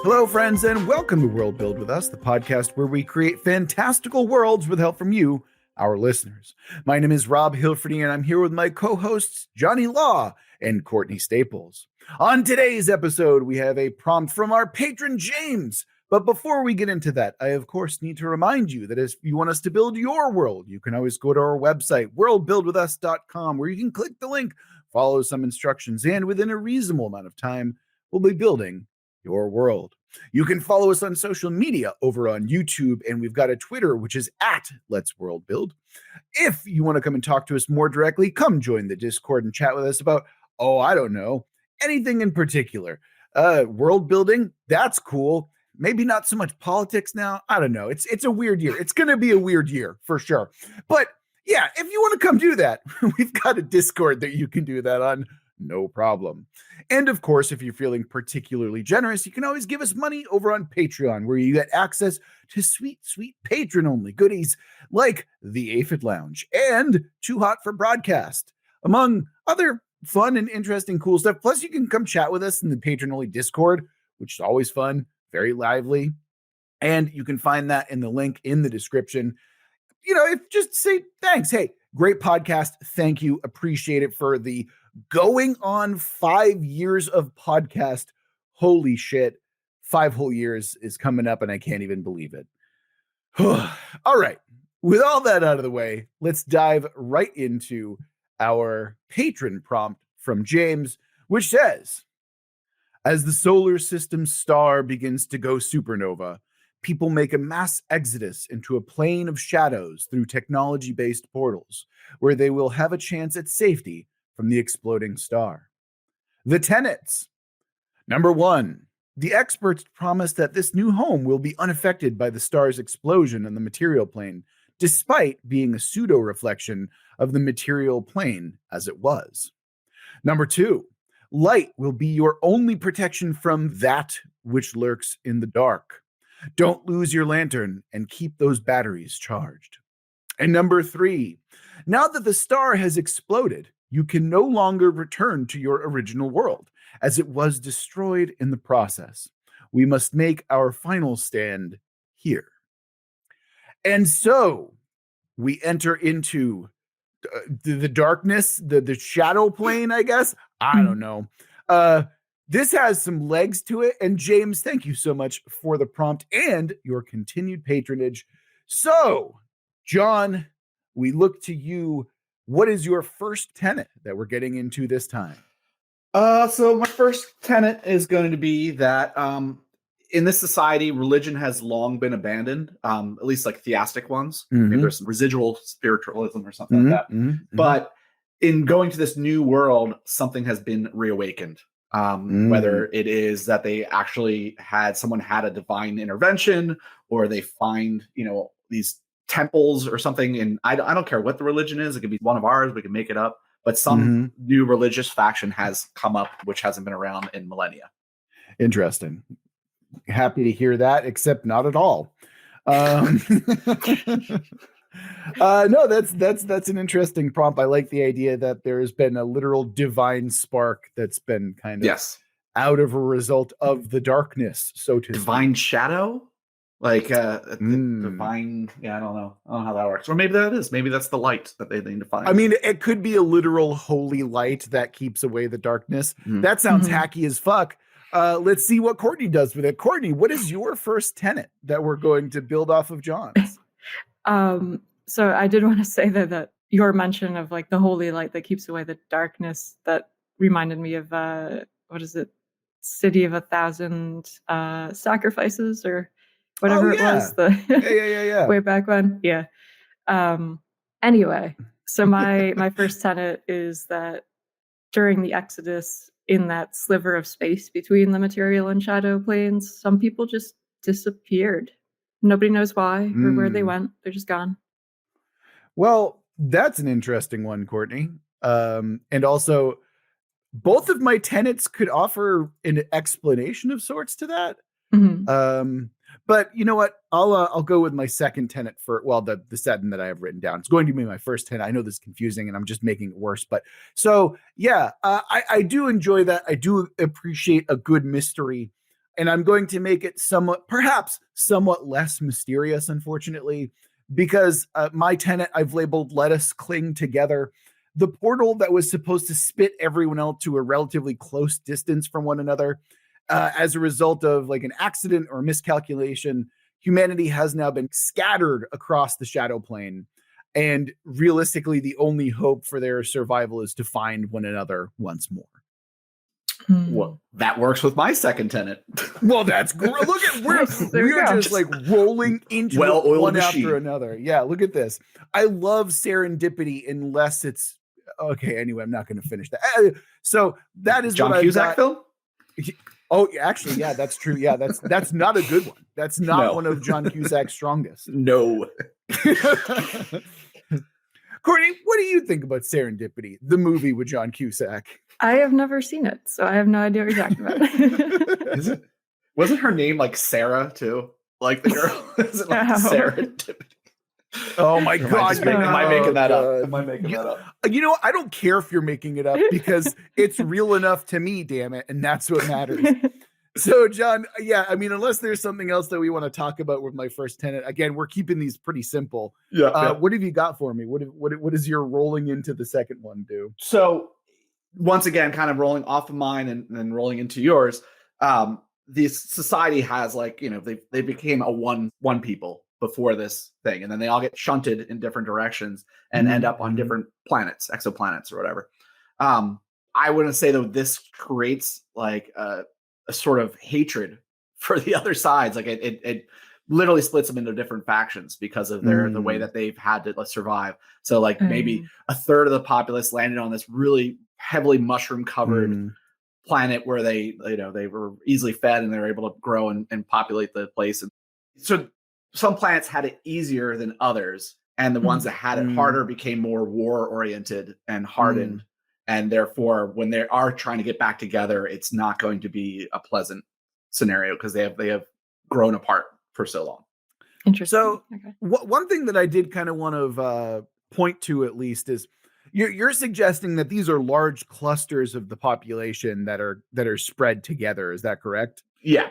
Hello, friends, and welcome to Worldbuild with us, the podcast where we create fantastical worlds with help from you, our listeners. My name is Rob Hilferty, and I'm here with my co-hosts, Johnny Law and Courtney Staples. On today's episode, we have a prompt from our patron, James. But before we get into that, I, of course, need to remind you that if you want us to build your world, you can always go to our website, worldbuildwithus.com, where you can click the link, follow some instructions, and within a reasonable amount of time, we'll be building your world. You can follow us on social media over on YouTube, and we've got a Twitter, which is at Let's World Build. If you want to come and talk to us more directly, come join the Discord and chat with us about, I don't know, anything in particular. World building, that's cool. Maybe not so much politics now. I don't know. It's a weird year. It's going to be a weird year for sure. But yeah, if you want to come do that, we've got a Discord that you can do that on. No problem. And of course, if you're feeling particularly generous, you can always give us money over on Patreon, where you get access to sweet, sweet patron-only goodies like the Aphid Lounge and Too Hot for Broadcast, among other fun and interesting cool stuff. Plus, you can come chat with us in the patron-only Discord, which is always fun, very lively. And you can find that in the link in the description. Just say thanks. Hey, great podcast. Thank you. Appreciate it for the going on 5 years of podcast. Holy shit. 5 whole years is coming up and I can't even believe it. All right. With all that out of the way, let's dive right into our patron prompt from James, which says, as the solar system's star begins to go supernova, people make a mass exodus into a plane of shadows through technology-based portals, where they will have a chance at safety from the exploding star. The tenets. Number 1, the experts promise that this new home will be unaffected by the star's explosion in the material plane, despite being a pseudo-reflection of the material plane as it was. Number 2, light will be your only protection from that which lurks in the dark. Don't lose your lantern and keep those batteries charged. And number 3, now that the star has exploded, you can no longer return to your original world, as it was destroyed in the process. We must make our final stand here. And so we enter into the darkness, the shadow plane, I guess. I don't know. This has some legs to it. And James, thank you so much for the prompt and your continued patronage. So, John, we look to you. What is your first tenet that we're getting into this time? So my first tenet is going to be that in this society, religion has long been abandoned, at least like theistic ones. Maybe there's some residual spiritualism or something like that. But in going to this new world, something has been reawakened. Whether it is that they actually someone had a divine intervention, or they find, these temples or something. And I don't care what the religion is. It could be one of ours. We can make it up. But some new religious faction has come up, which hasn't been around in millennia. Interesting. Happy to hear that, except not at all. No, that's an interesting prompt. I like the idea that there has been a literal divine spark that's been kind of out of a result of the darkness. So to divine shadow, like divine. Yeah, I don't know how that works. Or maybe that is. Maybe that's the light that they need to find. I mean, it could be a literal holy light that keeps away the darkness. That sounds hacky as fuck. Let's see what Courtney does with it. Courtney, what is your first tenet that we're going to build off of John's? So I did want to say that your mention of like the holy light that keeps away the darkness, that reminded me of what is it? City of 1,000 sacrifices or whatever it was. Yeah. Way back when. Yeah. Anyway, so my first tenet is that during the Exodus, in that sliver of space between the material and shadow planes, some people just disappeared. Nobody knows why or where they went. They're just gone. Well, that's an interesting one, Courtney. And also, both of my tenets could offer an explanation of sorts to that. But you know what? I'll go with my second tenet for, well, the second that I have written down. It's going to be my first tenet. I know this is confusing and I'm just making it worse. But so, yeah, I do enjoy that. I do appreciate a good mystery. And I'm going to make it perhaps somewhat less mysterious, unfortunately, because my tenet I've labeled "Let us cling together." The portal that was supposed to spit everyone else to a relatively close distance from one another, as a result of like an accident or miscalculation, humanity has now been scattered across the shadow plane. And realistically, the only hope for their survival is to find one another once more. Well, that works with my second tenet. Well, that's great. Look at we're just like rolling into one after another. Yeah, look at this. I love serendipity unless it's okay. Anyway, I'm not going to finish that. So that is John what Cusack I've got. film. Oh, actually, yeah, that's true. Yeah, that's not a good one. That's not one of John Cusack's strongest. No. Courtney, what do you think about Serendipity, the movie with John Cusack? I have never seen it, so I have no idea what you're talking about. Wasn't her name like Sarah too? Like the girl? Is it like Serendipity? Oh my God. Am I making that up? Am I making that up? You know, I don't care if you're making it up because it's real enough to me, damn it. And that's what matters. So, John, yeah, I mean, unless there's something else that we want to talk about with my first tenet, again, we're keeping these pretty simple. Yeah. What have you got for me? What does your rolling into the second one do? So, once again, kind of rolling off of mine and rolling into yours, this society has like, you know, they became a one people before this thing, and then they all get shunted in different directions and end up on different planets, exoplanets or whatever. I wouldn't say though this creates like a sort of hatred for the other sides. Like it literally splits them into different factions because of the way that they've had to survive. So like maybe a third of the populace landed on this really heavily mushroom covered planet where they were easily fed and they were able to grow and populate the place. And so some planets had it easier than others, and the ones that had it harder became more war oriented and hardened. And therefore, when they are trying to get back together, it's not going to be a pleasant scenario because they have grown apart for so long. Interesting. So one thing that I did kind of want to point to at least is you're suggesting that these are large clusters of the population that are spread together. Is that correct? Yeah.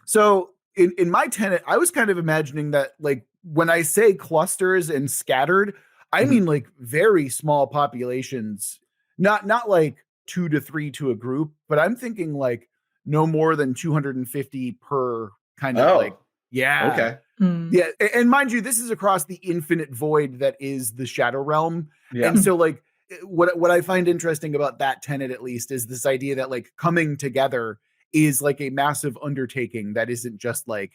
So in my tenet, I was kind of imagining that like when I say clusters and scattered, I mean like very small populations. Not like 2 to 3 to a group, but I'm thinking like no more than 250 per kind of like, yeah. Okay. Yeah. And mind you, this is across the infinite void that is the Shadow Realm. Yeah. And so like what I find interesting about that tenet, at least, is this idea that like coming together is like a massive undertaking that isn't just like,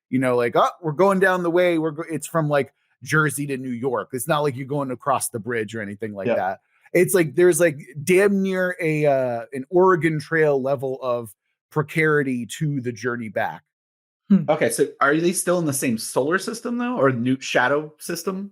you know, like, oh, we're going down the way. It's from like Jersey to New York. It's not like you're going across the bridge or anything like that. It's like there's like damn near an Oregon Trail level of precarity to the journey back. Okay, so are they still in the same solar system though, or new shadow system?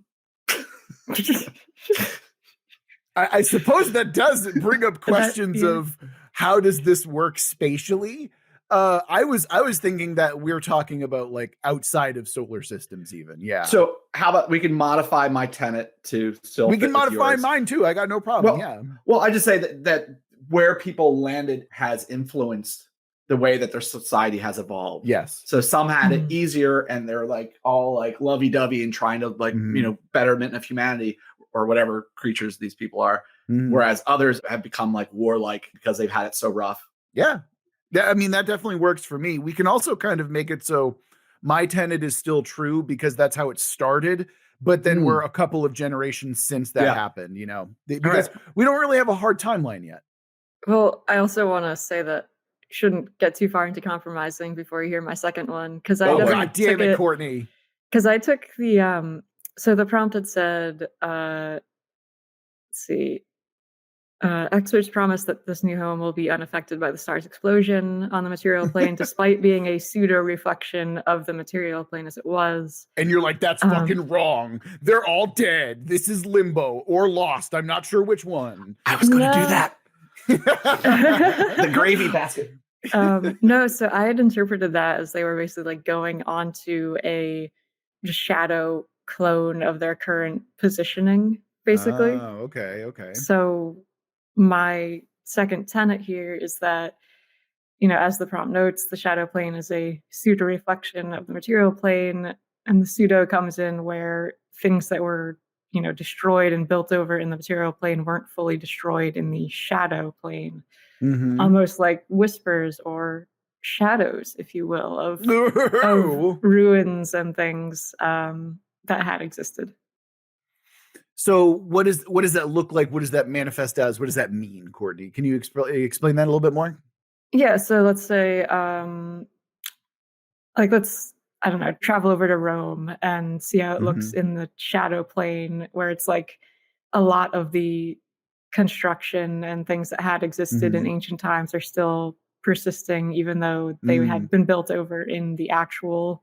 I suppose that does bring up questions of how does this work spatially? I was thinking that we're talking about like outside of solar systems even. Yeah. So how about we can modify my tenet to still we can modify mine too. I got no problem. Well, I just say that where people landed has influenced the way that their society has evolved. Yes. So some had it easier and they're like all like lovey-dovey and trying to like, you know, betterment of humanity or whatever creatures these people are. Whereas others have become like warlike because they've had it so rough. Yeah. Yeah, I mean, that definitely works for me. We can also kind of make it so my tenet is still true because that's how it started. But then we're a couple of generations since that happened, you know, because we don't really have a hard timeline yet. Well, I also want to say that you shouldn't get too far into compromising before you hear my second one. Because God damn it, Courtney. Because I took the so the prompt had said, let's see. Experts promise that this new home will be unaffected by the star's explosion on the material plane, despite being a pseudo reflection of the material plane as it was. And you're like, that's fucking wrong. They're all dead. This is limbo or lost. I'm not sure which one. I was going to do that. The gravy basket. No, so I had interpreted that as they were basically like going onto a shadow clone of their current positioning, basically. Oh, okay. So my second tenet here is that, as the prompt notes, the shadow plane is a pseudo reflection of the material plane, and the pseudo comes in where things that were destroyed and built over in the material plane weren't fully destroyed in the shadow plane. Almost like whispers or shadows, if you will, of ruins and things that had existed. So what does that look like? What does that manifest as? What does that mean, Courtney? Can you explain that a little bit more? Yeah, so let's say let's, I don't know, travel over to Rome and see how it looks in the shadow plane, where it's like a lot of the construction and things that had existed in ancient times are still persisting, even though they had been built over in the actual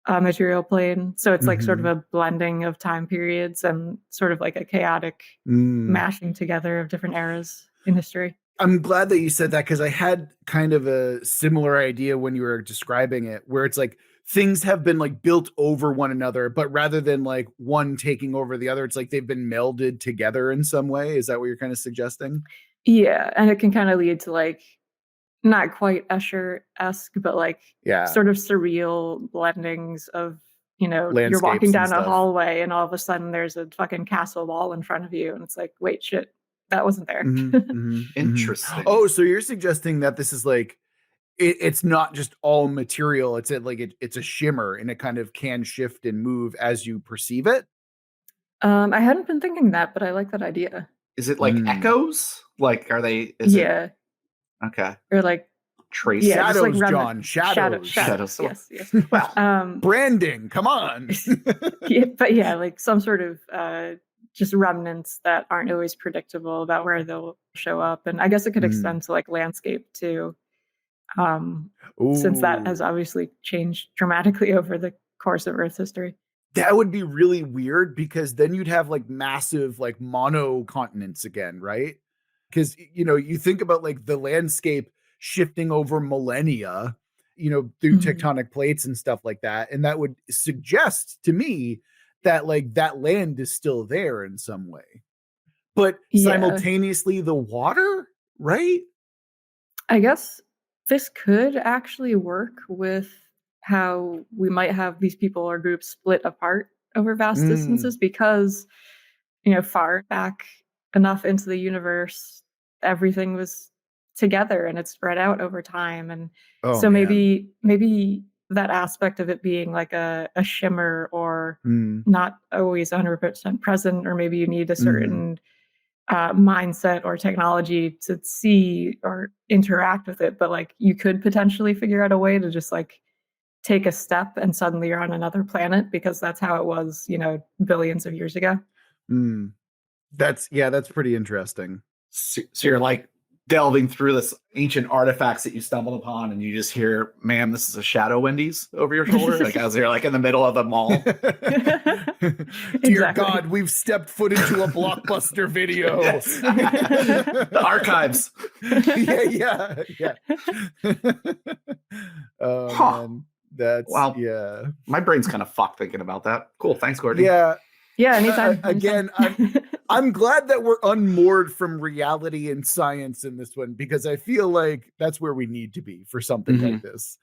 material plane. So it's like sort of a blending of time periods and sort of like a chaotic mashing together of different eras in history. I'm glad that you said that, because I had kind of a similar idea when you were describing it, where it's like things have been like built over one another, but rather than like one taking over the other, it's like they've been melded together in some way. Is that what you're kind of suggesting? Yeah, and it can kind of lead to like not quite Escher-esque, but like sort of surreal blendings of, landscapes, you're walking down a hallway and all of a sudden there's a fucking castle wall in front of you. And it's like, wait, shit, that wasn't there. Interesting. Oh, so you're suggesting that this is like, it's not just all material. It's it's a shimmer, and it kind of can shift and move as you perceive it. I hadn't been thinking that, but I like that idea. Is it like echoes? Like, are they? Okay. Or like trace shadows, like John. Shadows. Yes. Well, branding. Come on. But yeah, like some sort of just remnants that aren't always predictable about where they'll show up, and I guess it could extend to like landscape too. Since that has obviously changed dramatically over the course of Earth's history. That would be really weird, because then you'd have like massive like mono continents again, right? Because you think about like the landscape shifting over millennia, through tectonic plates and stuff like that, and that would suggest to me that like that land is still there in some way, but simultaneously the water, right? I guess this could actually work with how we might have these people or groups split apart over vast distances, because, far back enough into the universe, everything was together and it's spread out over time. And maybe that aspect of it being like a shimmer or not always 100% present, or maybe you need a certain mindset or technology to see or interact with it, but like you could potentially figure out a way to just like take a step and suddenly you're on another planet, because that's how it was, billions of years ago. That's pretty interesting. So you're like delving through this ancient artifacts that you stumbled upon, and you just hear, "Ma'am, this is a shadow Wendy's" over your shoulder, like as you're like in the middle of the mall. Dear God, we've stepped foot into a Blockbuster video. The archives. Yeah. Man, that's My brain's kind of fucked thinking about that. Cool, thanks, Courtney. Yeah, anytime. Again, I'm glad that we're unmoored from reality and science in this one, because I feel like that's where we need to be for something like this.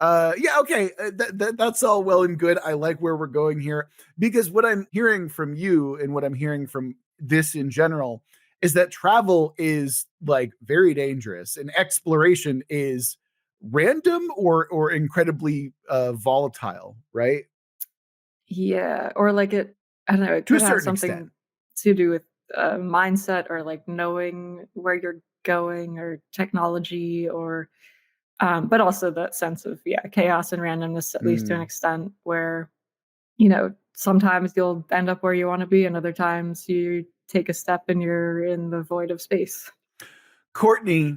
Okay. That's all well and good. I like where we're going here, because what I'm hearing from you and what I'm hearing from this in general is that travel is like very dangerous, and exploration is random or incredibly volatile, right? Yeah, or like I don't know, it could have something to do with mindset, or like knowing where you're going, or technology, or but also that sense of chaos and randomness, at least to an extent, where sometimes you'll end up where you want to be, and other times you take a step and you're in the void of space. Courtney,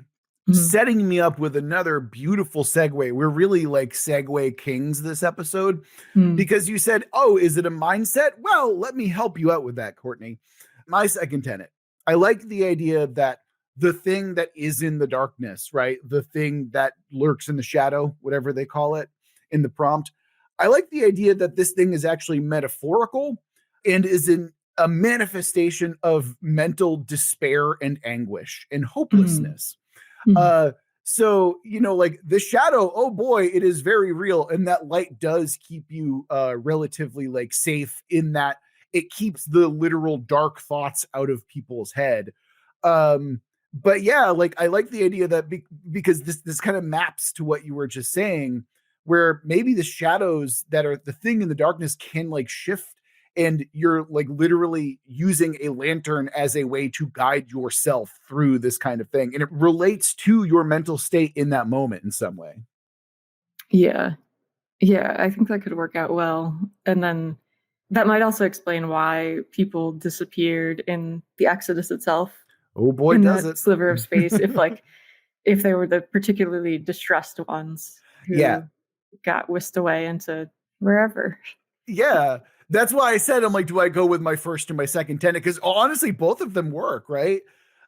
setting me up with another beautiful segue. We're really like segue kings this episode, because you said, is it a mindset? Well, let me help you out with that, Courtney. My second tenet, I like the idea that the thing that is in the darkness, right? The thing that lurks in the shadow, whatever they call it in the prompt. I like the idea that this thing is actually metaphorical and is in a manifestation of mental despair and anguish and hopelessness. So, like the shadow, oh boy, it is very real. And that light does keep you relatively like safe in that it keeps the literal dark thoughts out of people's head. But yeah, like I like the idea that because this kind of maps to what you were just saying, where maybe the shadows that are the thing in the darkness can like shift, and you're like literally using a lantern as a way to guide yourself through this kind of thing. And it relates to your mental state in that moment in some way. Yeah. Yeah, I think that could work out well. And then that might also explain why people disappeared in the Exodus itself. Oh boy, in does that it. sliver of space. if they were the particularly distressed ones who got whisked away into wherever. Yeah. That's why I said, I'm like, do I go with my first or my second tenant? Because honestly, both of them work, right?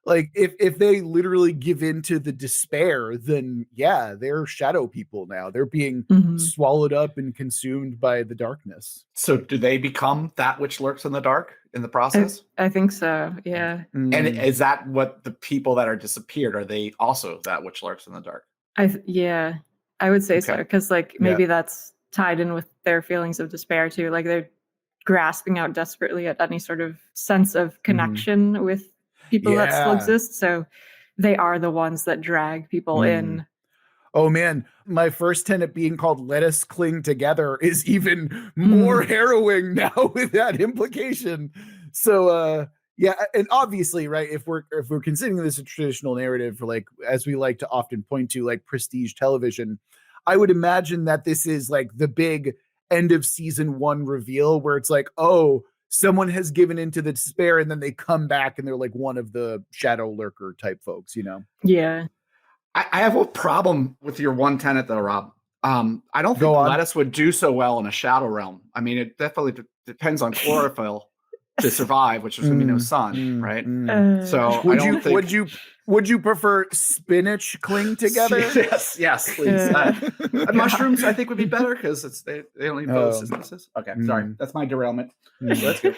Like if they literally give in to the despair, then yeah, they're shadow people now. They're being swallowed up and consumed by the darkness. So do they become that which lurks in the dark in the process? I think so, yeah. And is that what the people that are disappeared, are they also that which lurks in the dark? I would say so, because like maybe that's tied in with their feelings of despair too. Like they're grasping out desperately at any sort of sense of connection with people that still exist. So they are the ones that drag people in. Oh man, my first tenant being called "Let Us Cling Together" is even more harrowing now with that implication. So yeah, and obviously, right, if we're considering this a traditional narrative for like, as we like to often point to, like prestige television, I would imagine that this is like the big end of season 1 reveal where it's like, oh, someone has given into the despair, and then they come back and they're like one of the shadow lurker type folks, Yeah. I have a problem with your one tenant though, Rob. I don't think lettuce would do so well in a shadow realm. I mean, it definitely depends on chlorophyll to survive, which is going to be no sun, right? So would you prefer spinach cling together? yes, please. Mushrooms, I think, would be better because they only need photosynthesis. Okay, sorry, that's my derailment. Let's go.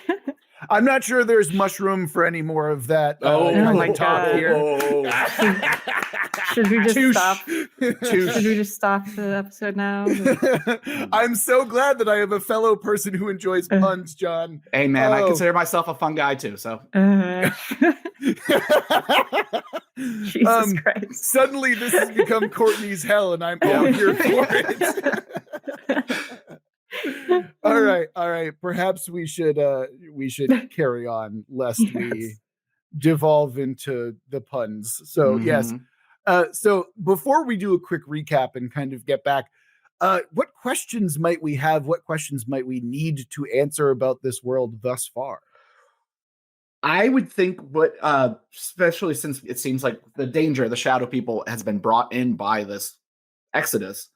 I'm not sure there's mushroom for any more of that. Talk here. Should we just stop? Should we just stop the episode now? I'm so glad that I have a fellow person who enjoys puns, John. Hey man, I consider myself a fun guy too. So Jesus Christ! Suddenly, this has become Courtney's hell, and I'm all here for it. All right. Perhaps we should carry on lest we devolve into the puns. So yes. So before we do a quick recap and kind of get back, what questions might we have? What questions might we need to answer about this world thus far? I would think especially since it seems like the danger of the shadow people has been brought in by this Exodus.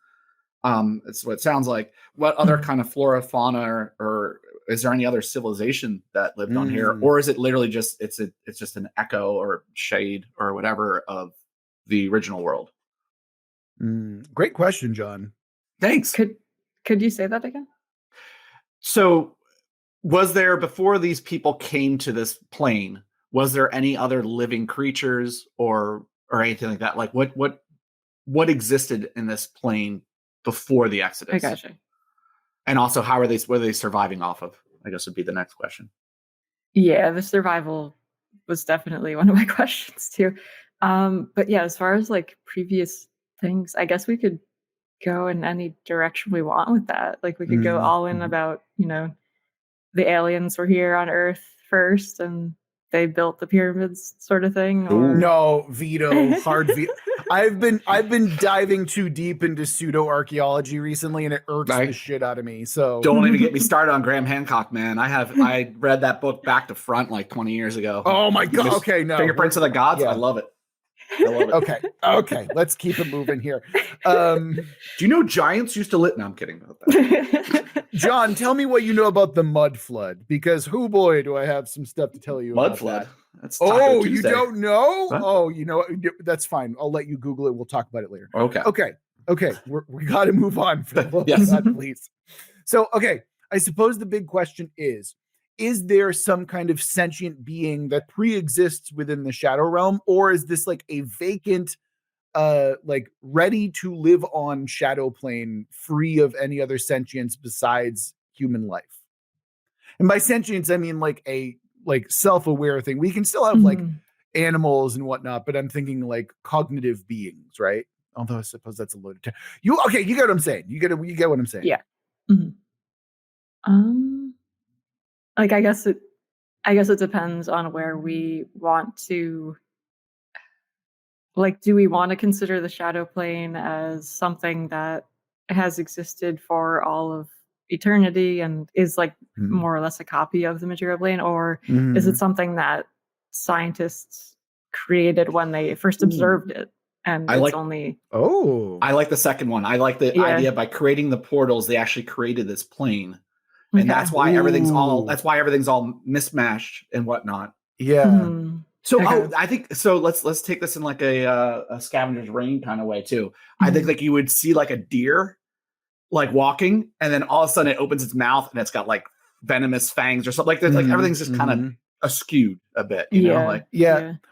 It's what it sounds like. What other kind of flora, fauna, or is there any other civilization that lived on here, or is it literally just it's just an echo or shade or whatever of the original world? Great question, John. Thanks. Could you say that again? So, was there, before these people came to this plane, was there any other living creatures or anything like that? Like what existed in this plane before the Exodus? I gotcha. And also, what are they surviving off of? I guess would be the next question. Yeah, the survival was definitely one of my questions too. But yeah, as far as like previous things, I guess we could go in any direction we want with that. Like we could go all in about, the aliens were here on Earth first and they built the pyramids sort of thing. Or... No, veto, hard veto. I've been diving too deep into pseudo archaeology recently, and it irks the shit out of me. So don't even get me started on Graham Hancock, man. I read that book back to front like 20 years ago. Oh my god! Okay, no, Fingerprints of the Gods. Yeah. I love it. Okay. Let's keep it moving here. Do you know giants used to live? No, I'm kidding about that. John, tell me what you know about the mud flood, because boy, do I have some stuff to tell you about mud flood. That. That's Taco Tuesday. You don't know? Huh? Oh, that's fine. I'll let you Google it. We'll talk about it later. Okay. We got to move on for the love of God, please. So, okay. I suppose the big question is there some kind of sentient being that pre-exists within the shadow realm, or is this like a vacant like ready to live on Shadow Plane free of any other sentience besides human life. And by sentience, I mean like a like self-aware thing. We can still have like animals and whatnot, but I'm thinking like cognitive beings, right? Although I suppose that's a loaded term. You get what I'm saying. You get what I'm saying. Yeah. Like I guess it depends on where we want to, like, do we want to consider the Shadow Plane as something that has existed for all of eternity and is like more or less a copy of the material plane, or is it something that scientists created when they first observed it? And I like the second one. I like the idea by creating the portals, they actually created this plane. And that's why everything's all mismatched and whatnot. Yeah. So I think so. Let's take this in like a scavenger's reign kind of way too. I think like you would see like a deer like walking, and then all of a sudden it opens its mouth and it's got like venomous fangs or something like that. Like everything's just kind of askewed a bit, you know, like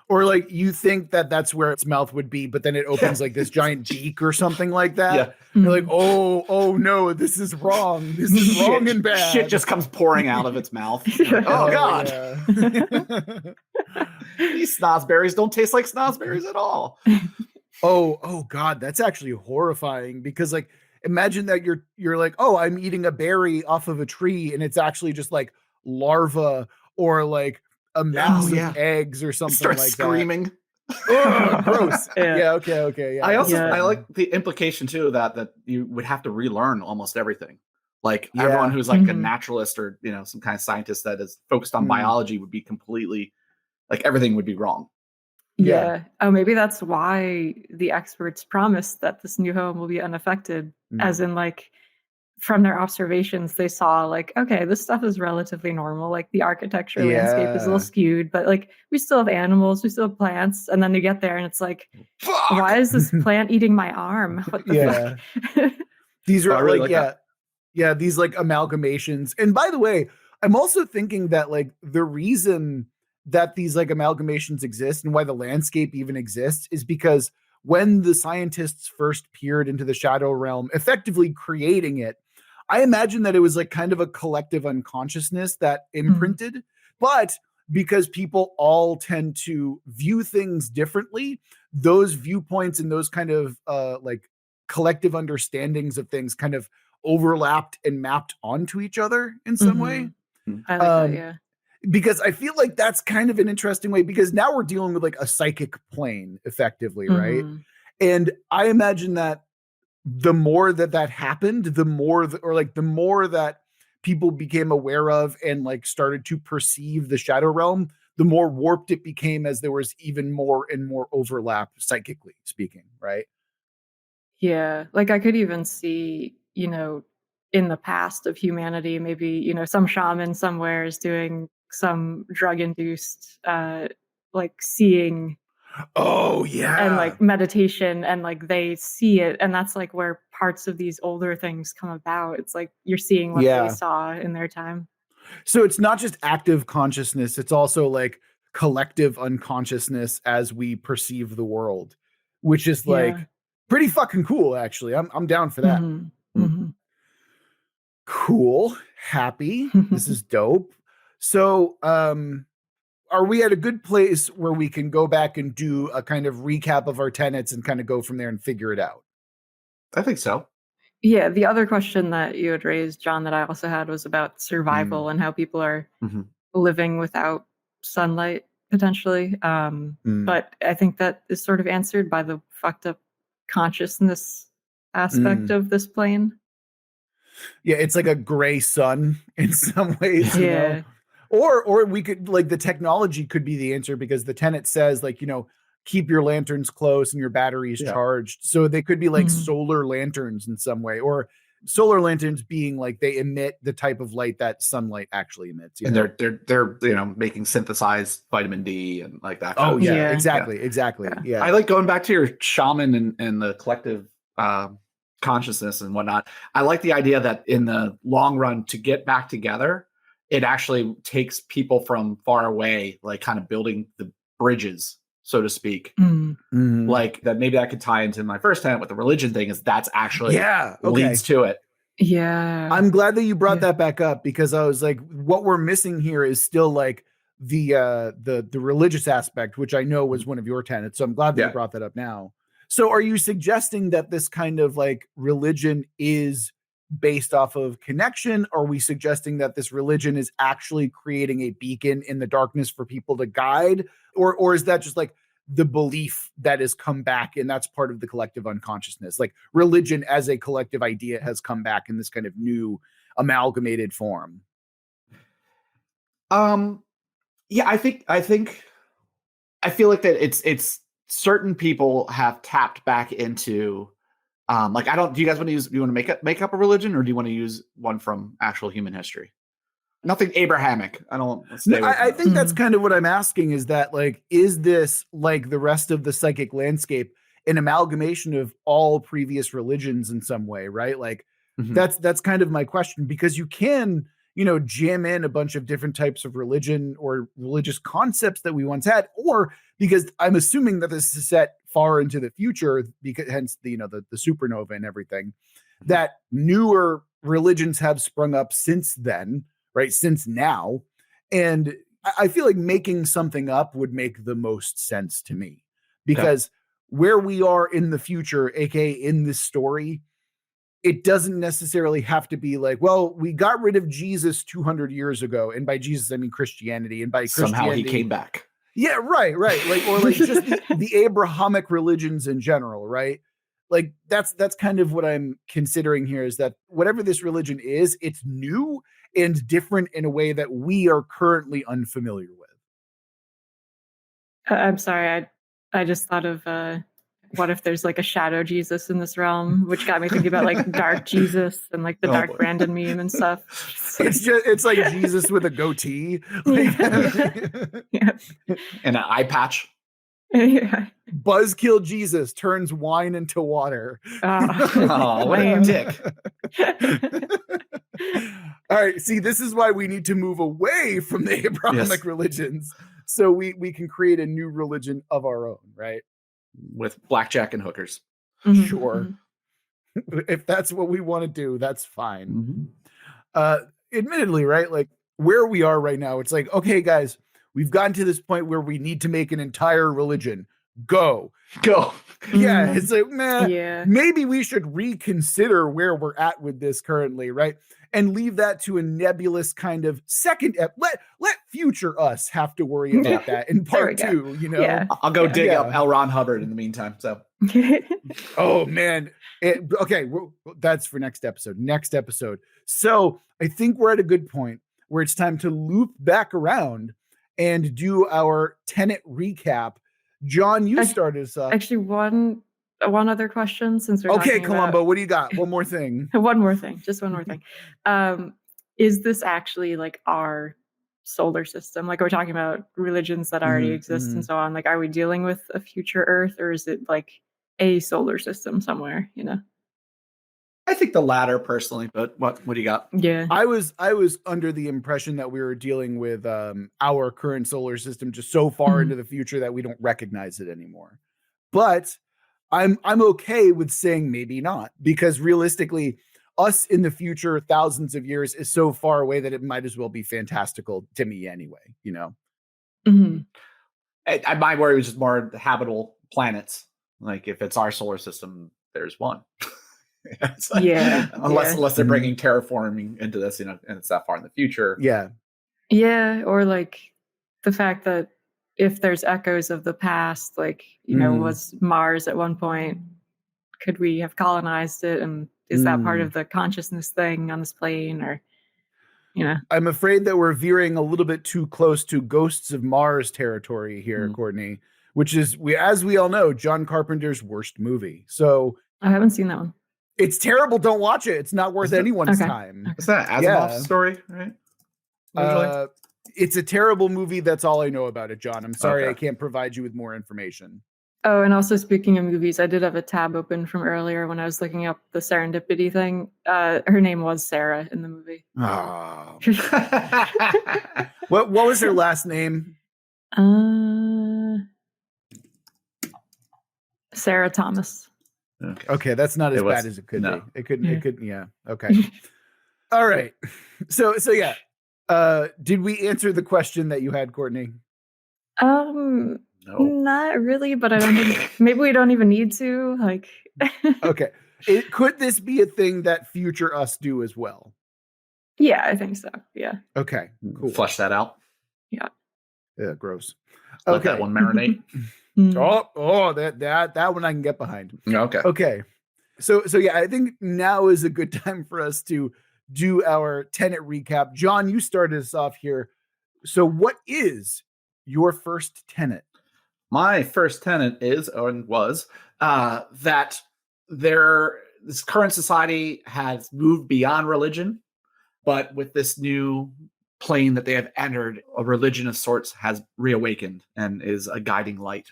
or like you think that that's where its mouth would be, but then it opens like this giant beak or something like that. You're like, oh no, this is wrong. This is wrong and bad. Shit just comes pouring out of its mouth. Oh god. These snozberries don't taste like snozberries at all. Oh god, that's actually horrifying, because like imagine that you're like, oh, I'm eating a berry off of a tree and it's actually just like larva or like a mass of eggs or something like screaming. Oh, gross. Okay. I like the implication too that you would have to relearn almost everything. Like everyone who's like a naturalist or, you know, some kind of scientist that is focused on biology would be completely like everything would be wrong. Yeah. Oh, maybe that's why the experts promised that this new home will be unaffected, as in like from their observations, they saw like, okay, this stuff is relatively normal. Like the architecture landscape is a little skewed, but like we still have animals, we still have plants. And then you get there and it's like, why is this plant eating my arm? What the fuck? These are like these like amalgamations. And by the way, I'm also thinking that like the reason that these like amalgamations exist and why the landscape even exists is because when the scientists first peered into the shadow realm, effectively creating it, I imagine that it was like kind of a collective unconsciousness that imprinted, but because people all tend to view things differently, those viewpoints and those kind of like collective understandings of things kind of overlapped and mapped onto each other in some way. I like that, because I feel like that's kind of an interesting way, because now we're dealing with like a psychic plane effectively, right? And I imagine that the more that happened, the more that people became aware of and like started to perceive the shadow realm, the more warped it became as there was even more and more overlap psychically speaking, right? Yeah, like I could even see, you know, in the past of humanity, maybe, you know, some shaman somewhere is doing some drug-induced like seeing and like meditation, and like they see it, and that's like where parts of these older things come about. It's like you're seeing what they saw in their time. So it's not just active consciousness, it's also like collective unconsciousness as we perceive the world, which is like pretty fucking cool actually. I'm down for that. Cool. Happy. This is dope. So are we at a good place where we can go back and do a kind of recap of our tenets and kind of go from there and figure it out? I think so. Yeah, the other question that you had raised, John, that I also had was about survival and how people are living without sunlight potentially. But I think that is sort of answered by the fucked up consciousness aspect of this plane. Yeah, it's like a gray sun in some ways, you know? Or we could like the technology could be the answer, because the tenet says like, you know, keep your lanterns close and your batteries charged. So they could be like solar lanterns in some way, or solar lanterns being like they emit the type of light that sunlight actually emits. And they're you know, making synthesized vitamin D and like that. Oh yeah, exactly. Yeah. I like going back to your shaman and the collective consciousness and whatnot. I like the idea that in the long run, to get back together, it actually takes people from far away, like kind of building the bridges so to speak. Mhm. Like that, maybe I could tie into my first tenet with the religion thing. Is that's actually okay. leads to it. Yeah. I'm glad that you brought Yeah. that back up, because I was like, what we're missing here is still like the religious aspect, which I know was one of your tenets. So I'm glad that you brought that up now. So are you suggesting that this kind of like religion is based off of connection? Or are we suggesting that this religion is actually creating a beacon in the darkness for people to guide? Or is that just like the belief that has come back and that's part of the collective unconsciousness? Like religion as a collective idea has come back in this kind of new amalgamated form. Yeah, I feel like that it's certain people have tapped back into like do you guys want to use, do you want to make up a religion, or do you want to use one from actual human history? Nothing Abrahamic. I think that's kind of what I'm asking, is that like, is this like the rest of the psychic landscape an amalgamation of all previous religions in some way, right? Like that's kind of my question, because you can, jam in a bunch of different types of religion or religious concepts that we once had, or because I'm assuming that this is set far into the future, because hence the supernova and everything, that newer religions have sprung up since then, right? Since now. And I feel like making something up would make the most sense to me, because where we are in the future, aka in this story, it doesn't necessarily have to be like, well, we got rid of Jesus 200 years ago. And by Jesus, I mean Christianity. And by somehow he came back. Yeah, right. Like, or like just the Abrahamic religions in general, right? Like that's kind of what I'm considering here, is that whatever this religion is, it's new and different in a way that we are currently unfamiliar with. I'm sorry. I just thought of what if there's like a shadow Jesus in this realm, which got me thinking about like dark Jesus and like the dark Brandon meme and stuff. It's like Jesus with a goatee, like, and an eye patch. Yeah. Buzzkill Jesus turns wine into water. Oh, what a dick. All right, see, this is why we need to move away from the Abrahamic religions, so we can create a new religion of our own, right? With blackjack and hookers. Sure. If that's what we want to do, that's fine. Admittedly, right? Like where we are right now, it's like, okay, guys, we've gotten to this point where we need to make an entire religion. Go. Yeah, it's like, maybe we should reconsider where we're at with this currently, right? And leave that to a nebulous kind of second. Let future us have to worry about that in part 2. I'll go dig up L. Ron Hubbard in the meantime. So, oh man, okay, that's for next episode. So I think we're at a good point where it's time to loop back around and do our tenet recap. John, you started us off. Actually, one other question, since we're okay, Columbo, what do you got? One more thing. Just one more thing. Is this actually like our solar system? Like, we're talking about religions that already exist and so on. Like, are we dealing with a future Earth, or is it like a solar system somewhere? I think the latter, personally. But what do you got? Yeah, I was under the impression that we were dealing with our current solar system just so far into the future that we don't recognize it anymore. But I'm okay with saying maybe not, because realistically, us in the future, thousands of years, is so far away that it might as well be fantastical to me anyway. My worry was just more the habitable planets. Like if it's our solar system, there's one. Unless they're bringing terraforming into this, and it's that far in the future. Yeah, or like the fact that if there's echoes of the past, like was Mars at one point? Could we have colonized it, and is that part of the consciousness thing on this plane, or I'm afraid that we're veering a little bit too close to Ghosts of Mars territory here, Courtney, which is, as we all know, John Carpenter's worst movie. So I haven't seen that one. It's terrible. Don't watch it. It's not worth anyone's time. Is that Asimov's story, right? It's a terrible movie. That's all I know about it, John. I'm sorry I can't provide you with more information. Oh, and also speaking of movies, I did have a tab open from earlier when I was looking up the serendipity thing. Her name was Sarah in the movie. Oh. What was her last name? Sarah Thomas. Okay, that's not as bad as it could be. It couldn't. Yeah. Okay. All right. So yeah. Did we answer the question that you had, Courtney? No. Not really, but I don't think maybe we don't even need to. Like, okay. Could this be a thing that future us do as well? Yeah, I think so. Yeah. Okay. Cool. Flush that out. Yeah. Yeah. Gross. Let that one marinate. That one I can get behind. Okay. Okay. So yeah, I think now is a good time for us to do our tenant recap. John, you started us off here. So what is your first tenet? My first tenet is and was that this current society has moved beyond religion, but with this new plane that they have entered, a religion of sorts has reawakened and is a guiding light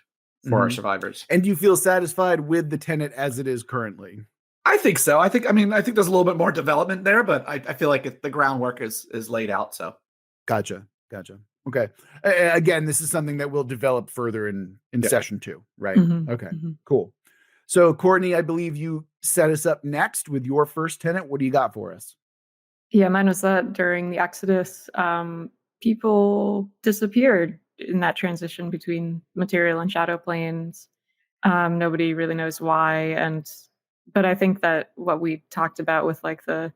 for our survivors. And do you feel satisfied with the tenet as it is currently? I think so. I think there's a little bit more development there, but I feel like the groundwork is laid out. So, gotcha. Okay. Again, this is something that we'll develop further in session 2, right? Okay. Cool. So, Courtney, I believe you set us up next with your first tenet. What do you got for us? Yeah, mine was that during the Exodus, people disappeared in that transition between material and shadow planes. Nobody really knows why, but I think that what we talked about with like the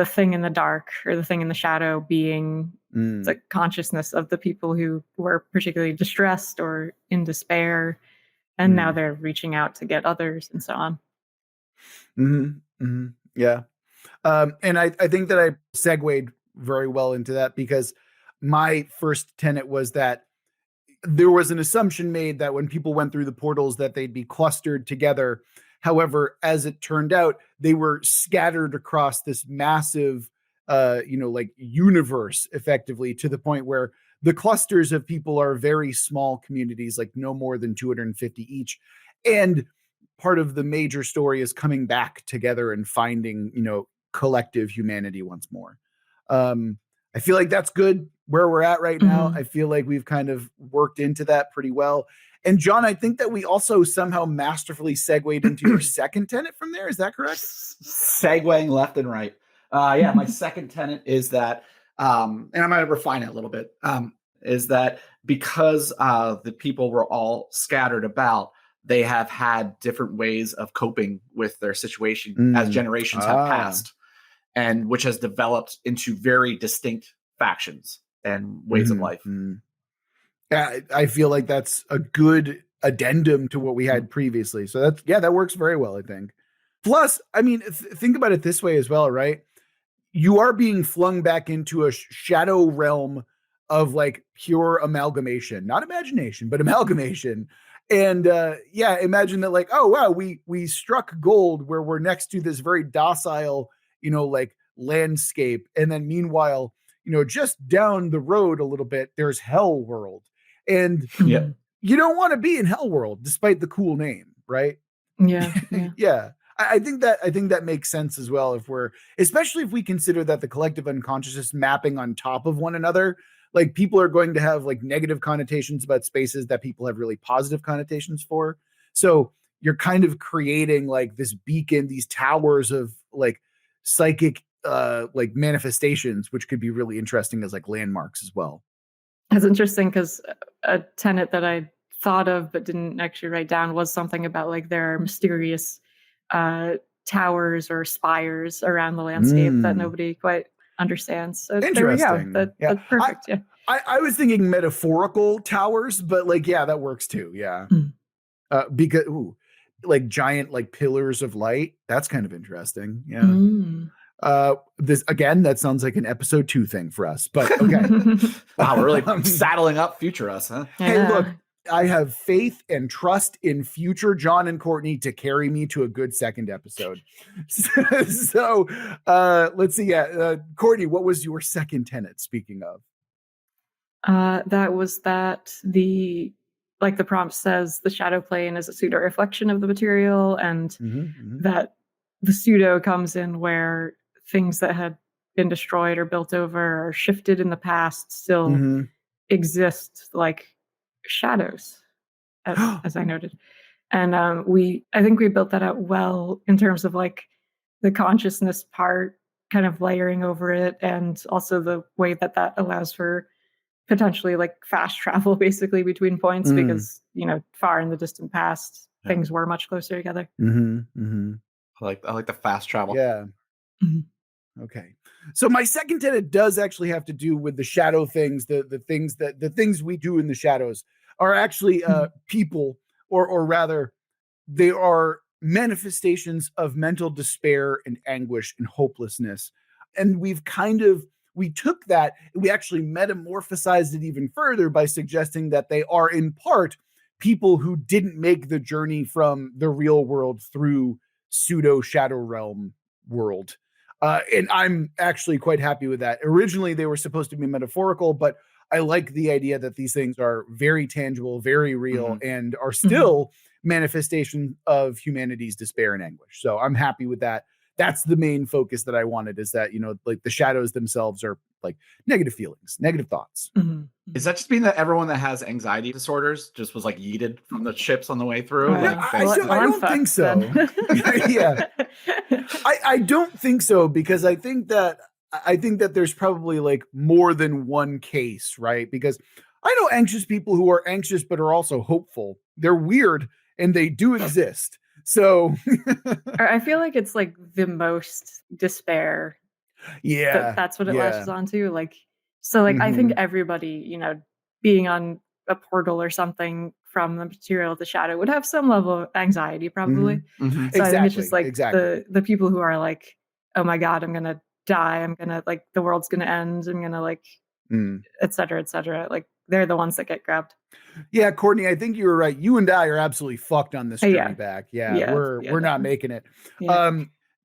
thing in the dark or the thing in the shadow being the consciousness of the people who were particularly distressed or in despair, and now they're reaching out to get others and so on. Yeah. And I think that I segued very well into that because my first tenet was that there was an assumption made that when people went through the portals that they'd be clustered together. However, as it turned out, they were scattered across this massive, like universe effectively, to the point where the clusters of people are very small communities, like no more than 250 each. And part of the major story is coming back together and finding, collective humanity once more. I feel like that's good where we're at right now. I feel like we've kind of worked into that pretty well. And John, I think that we also somehow masterfully segued into your second tenet from there. Is that correct? Segueing left and right. Yeah, my second tenet is that, and I'm going to refine it a little bit, is that because the people were all scattered about, they have had different ways of coping with their situation as generations have passed, and which has developed into very distinct factions and ways of life. I feel like that's a good addendum to what we had previously. So that works very well, I think. Plus, I mean, think about it this way as well, right? You are being flung back into a shadow realm of like pure amalgamation, not imagination, but amalgamation. And imagine that like, oh, wow, we struck gold where we're next to this very docile, like landscape. And then meanwhile, just down the road a little bit, there's Hell World. And you don't want to be in Hell World, despite the cool name, right? Yeah. Yeah. I think that makes sense as well. Especially if we consider that the collective unconscious is mapping on top of one another, like people are going to have like negative connotations about spaces that people have really positive connotations for. So you're kind of creating like this beacon, these towers of like psychic like manifestations, which could be really interesting as like landmarks as well. That's interesting because a tenet that I thought of but didn't actually write down was something about like there are mysterious towers or spires around the landscape that nobody quite understands. So there we go. That's perfect. I was thinking metaphorical towers, but like, yeah, that works too. Yeah. Because like giant like pillars of light. That's kind of interesting. Yeah. This again, that sounds like an episode 2 thing for us, but okay. Wow, we're really saddling up future us, huh? Yeah. Hey, look, I have faith and trust in future John and Courtney to carry me to a good second episode. So let's see. Courtney, what was your second tenet? Speaking of, that was that like the prompt says, the shadow plane is a pseudo reflection of the material, and that the pseudo comes in where things that had been destroyed or built over or shifted in the past still exist, like shadows, as I noted. And I think we built that out well in terms of like the consciousness part kind of layering over it, and also the way that allows for potentially like fast travel basically between points, because far in the distant past things were much closer together. I like the fast travel. Yeah. Okay. So my second tenet does actually have to do with the shadow things. The things we do in the shadows are actually people, or rather, they are manifestations of mental despair and anguish and hopelessness. And we took that and we actually metamorphosized it even further by suggesting that they are in part people who didn't make the journey from the real world through pseudo shadow realm world. And I'm actually quite happy with that. Originally, they were supposed to be metaphorical, but I like the idea that these things are very tangible, very real, and are still manifestation of humanity's despair and anguish. So I'm happy with that. That's the main focus that I wanted, is that, like the shadows themselves are like negative feelings, negative thoughts. Does that just mean that everyone that has anxiety disorders just was like yeeted from the ships on the way through? I don't think so. Yeah. I don't think so, because I think that there's probably like more than one case, right? Because I know anxious people who are anxious but are also hopeful. They're weird and they do exist. So I feel like it's like the most despair. Yeah. That's what it latches onto. Like, so like I think everybody, being on a portal or something from the material of the shadow would have some level of anxiety, probably. So exactly, I think it's just like the people who are like, oh my God, I'm gonna die, I'm gonna like the world's gonna end, I'm gonna like et cetera, like they're the ones that get grabbed. Yeah, Courtney, I think you were right. You and I are absolutely fucked on this journey back. We're not making it.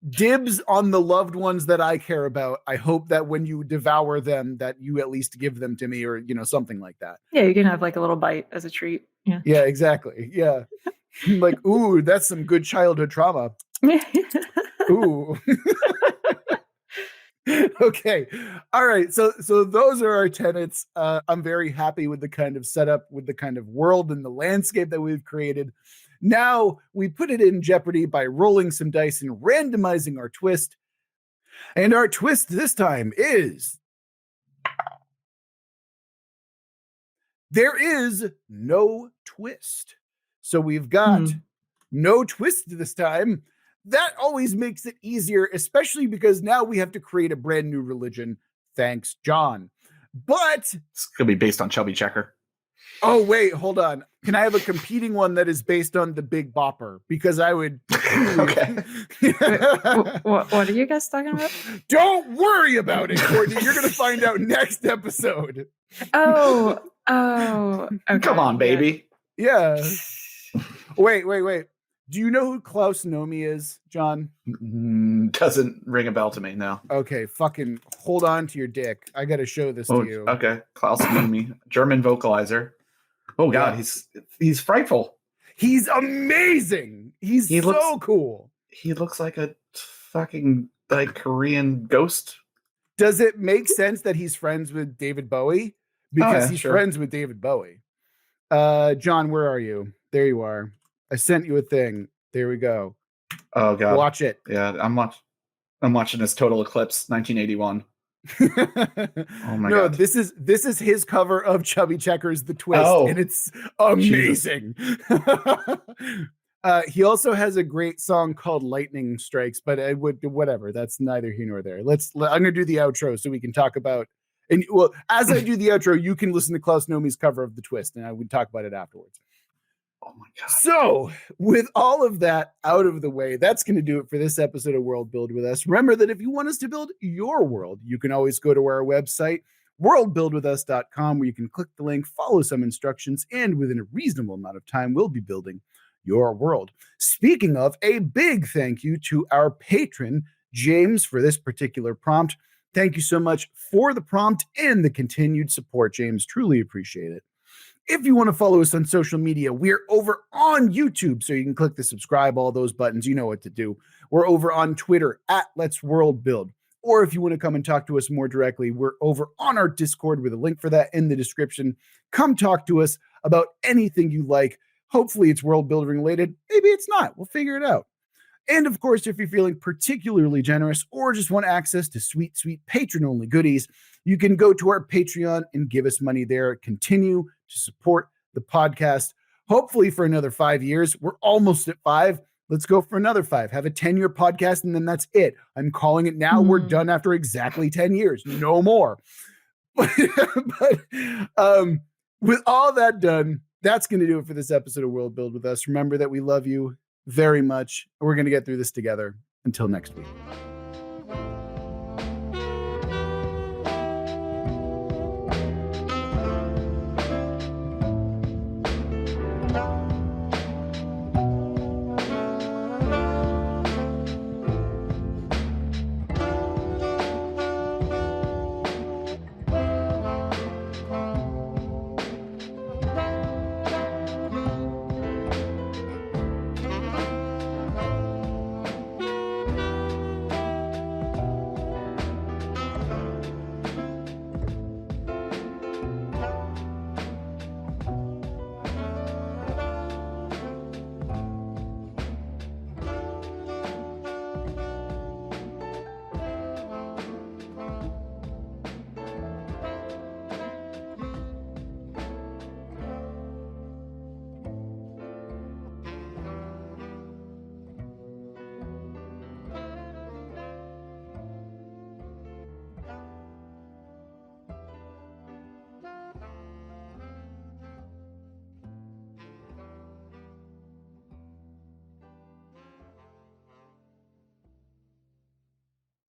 Dibs on the loved ones that I care about. I hope that when you devour them, that you at least give them to me, or something like that. Yeah, you can have like a little bite as a treat. Yeah, exactly. Yeah. Like, ooh, that's some good childhood trauma. Ooh. Okay. All right. So those are our tenets. I'm very happy with the kind of setup, with the kind of world and the landscape that we've created. Now we put it in jeopardy by rolling some dice and randomizing our twist. And our twist this time is there is no twist. So we've got no twist this time. That always makes it easier, especially because now we have to create a brand new religion. Thanks, John. But it's going to be based on Chubby Checker. Oh, wait, hold on. Can I have a competing one that is based on the Big Bopper? Because I would. Okay. What are you guys talking about? Don't worry about it, Courtney. You're going to find out next episode. Oh, okay. Come on, baby. Yeah. Wait. Do you know who Klaus Nomi is, John? Doesn't ring a bell to me, no. Okay, fucking hold on to your dick. I got to show this to you. Okay, Klaus Nomi, German vocalizer. Oh God, he's frightful. He's amazing. He's so cool. He looks like a fucking like Korean ghost. Does it make sense that he's friends with David Bowie? Because he's friends with David Bowie. John, where are you? There you are. I sent you a thing. There we go. Oh God, watch it. Yeah, I'm watching this Total Eclipse 1981. Oh my God. This is his cover of Chubby Checkers The Twist, and it's amazing. He also has a great song called Lightning Strikes, but I would whatever. That's neither here nor there. I'm gonna do the outro so we can talk about. And well, as I do the outro, you can listen to Klaus Nomi's cover of The Twist, and I would talk about it afterwards. Oh my God. So, with all of that out of the way, that's going to do it for this episode of World Build with Us. Remember that if you want us to build your world, you can always go to our website, worldbuildwithus.com, where you can click the link, follow some instructions, and within a reasonable amount of time, we'll be building your world. Speaking of, a big thank you to our patron, James, for this particular prompt. Thank you so much for the prompt and the continued support, James. Truly appreciate it. If you want to follow us on social media, we're over on YouTube, so you can click the subscribe, all those buttons. You know what to do. We're over on Twitter at Let's World Build. Or if you want to come and talk to us more directly, we're over on our Discord with a link for that in the description. Come talk to us about anything you like. Hopefully it's world building related. Maybe it's not. We'll figure it out. And of course, if you're feeling particularly generous or just want access to sweet, sweet patron-only goodies, you can go to our Patreon and give us money there. Continue to support the podcast, hopefully for another 5 years. We're almost at 5. Let's go for another 5. Have a 10-year podcast, and then that's it. I'm calling it now. We're done after exactly 10 years. No more. But with all that done, that's going to do it for this episode of World Build with us. Remember that we love you very much. We're going to get through this together. Until next week.